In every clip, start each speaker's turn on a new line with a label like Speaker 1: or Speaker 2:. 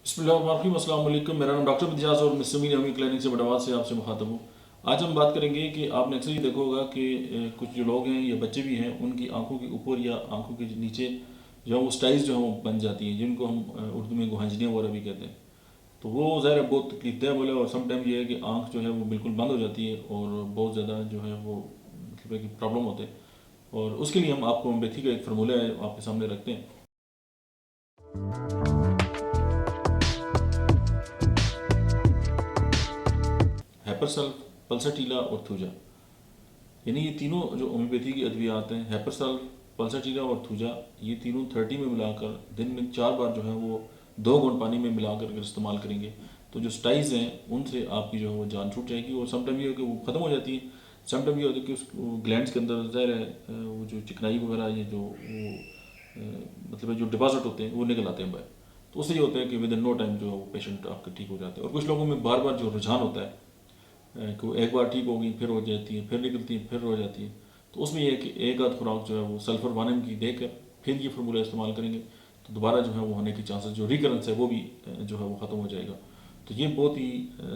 Speaker 1: बिस्मिल्लाहिर्रहमानिर्रहीम, अस्सलाम वालेकुम। मेरा नाम डॉक्टर मिजाज और मिसमी अमी क्लिनिक से बटावाद से आपसे मुखातब हूँ। आज हम बात करेंगे कि आपने अक्सर ये देखा होगा कि कुछ जो लोग हैं या बच्चे भी हैं, उनकी आंखों के ऊपर या आंखों के नीचे जो है वो स्टाइज जो है वो बन जाती हैं, जिनको हम उर्दू में गुहांजनियाँ वगैरह भी कहते हैं। तो वो ज़ाहिर है बहुत तकलीफदेह बोले, और समटाइम ये है कि आँख जो है वो बिल्कुल बंद हो जाती है और बहुत ज़्यादा जो है वो मतलब है कि प्रॉब्लम होते हैं। और उसके लिए हम आपको होम्योपैथी का एक फार्मूला है आपके सामने रखते हैं। हैपरसल्फ, पल्साटीला और थूजा, यानी ये तीनों जो होम्योपैथी की अद्वियात हैं, हैपरसल्फ, पल्साटीला और थूजा, ये तीनों 30 में मिलाकर दिन में 4 बार जो है वो 2 घूंट पानी में मिलाकर अगर इस्तेमाल करेंगे तो जो स्टाइज हैं उनसे आपकी जो है वो जान छूट जाएगी। और समटाइम ये हो कि वो ख़त्म हो जाती है। समटाइम ये होता है कि उस ग्लैंड्स के अंदर ज़ाहिर है वो जो चिकनाई वगैरह, ये जो वो मतलब जो डिपॉजिट होते हैं वो निकल आते हैं बाहर। तो उससे ये होता है कि विद इन नो टाइम जो है वो पेशेंट आपका ठीक हो जाता है। और कुछ लोगों में बार बार जो रुझान होता है कि वो एक बार ठीक होगी, फिर हो जाती है, फिर निकलती है, फिर हो जाती है। तो उसमें यह है कि एक आध खुराक जो है वो सल्फर 1 mg की देकर फिर ये फार्मूला इस्तेमाल करेंगे तो दोबारा जो है वो होने की चांसेस, जो रिकरेंस है वो भी जो है वो ख़त्म हो जाएगा। तो ये बहुत ही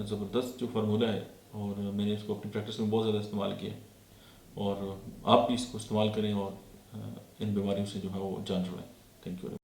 Speaker 1: ज़बरदस्त जो फार्मूला है, और मैंने इसको अपनी प्रैक्टिस में बहुत ज़्यादा इस्तेमाल किया है। और आप भी इसको इस्तेमाल करें और इन बीमारियों से जो है वो जान छुड़ाएं। Thank you.